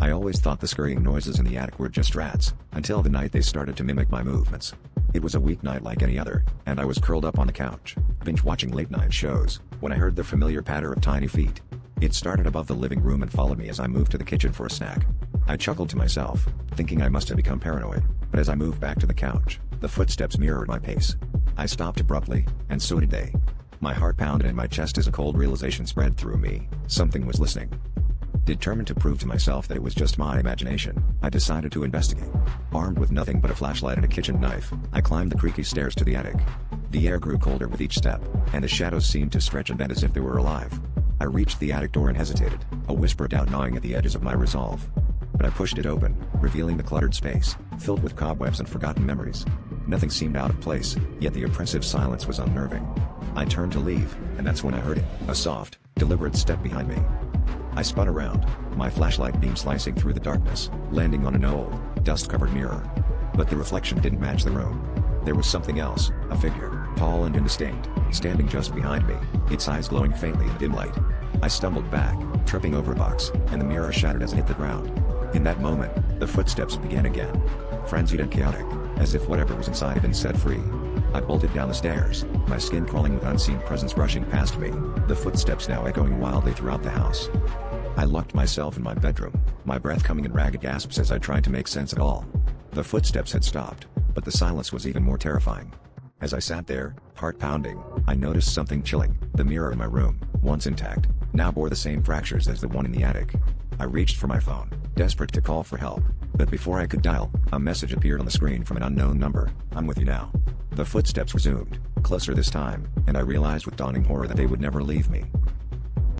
I always thought the scurrying noises in the attic were just rats, until the night they started to mimic my movements. It was a weeknight like any other, and I was curled up on the couch, binge-watching late-night shows, when I heard the familiar patter of tiny feet. It started above the living room and followed me as I moved to the kitchen for a snack. I chuckled to myself, thinking I must have become paranoid, but as I moved back to the couch, the footsteps mirrored my pace. I stopped abruptly, and so did they. My heart pounded in my chest as a cold realization spread through me: something was listening. Determined to prove to myself that it was just my imagination, I decided to investigate. Armed with nothing but a flashlight and a kitchen knife, I climbed the creaky stairs to the attic. The air grew colder with each step, and the shadows seemed to stretch and bend as if they were alive. I reached the attic door and hesitated, a whisper of doubt gnawing at the edges of my resolve. But I pushed it open, revealing the cluttered space, filled with cobwebs and forgotten memories. Nothing seemed out of place, yet the oppressive silence was unnerving. I turned to leave, and that's when I heard it, a soft, deliberate step behind me. I spun around, my flashlight beam slicing through the darkness, landing on an old, dust-covered mirror. But the reflection didn't match the room. There was something else, a figure, tall and indistinct, standing just behind me, its eyes glowing faintly in the dim light. I stumbled back, tripping over a box, and the mirror shattered as it hit the ground. In that moment, the footsteps began again. Frenzied and chaotic, as if whatever was inside had been set free. I bolted down the stairs, my skin crawling with unseen presence rushing past me, the footsteps now echoing wildly throughout the house. I locked myself in my bedroom, my breath coming in ragged gasps as I tried to make sense of it all. The footsteps had stopped, but the silence was even more terrifying. As I sat there, heart pounding, I noticed something chilling. The mirror in my room, once intact, now bore the same fractures as the one in the attic. I reached for my phone, desperate to call for help, but before I could dial, a message appeared on the screen from an unknown number: "I'm with you now." The footsteps resumed, closer this time, and I realized with dawning horror that they would never leave me.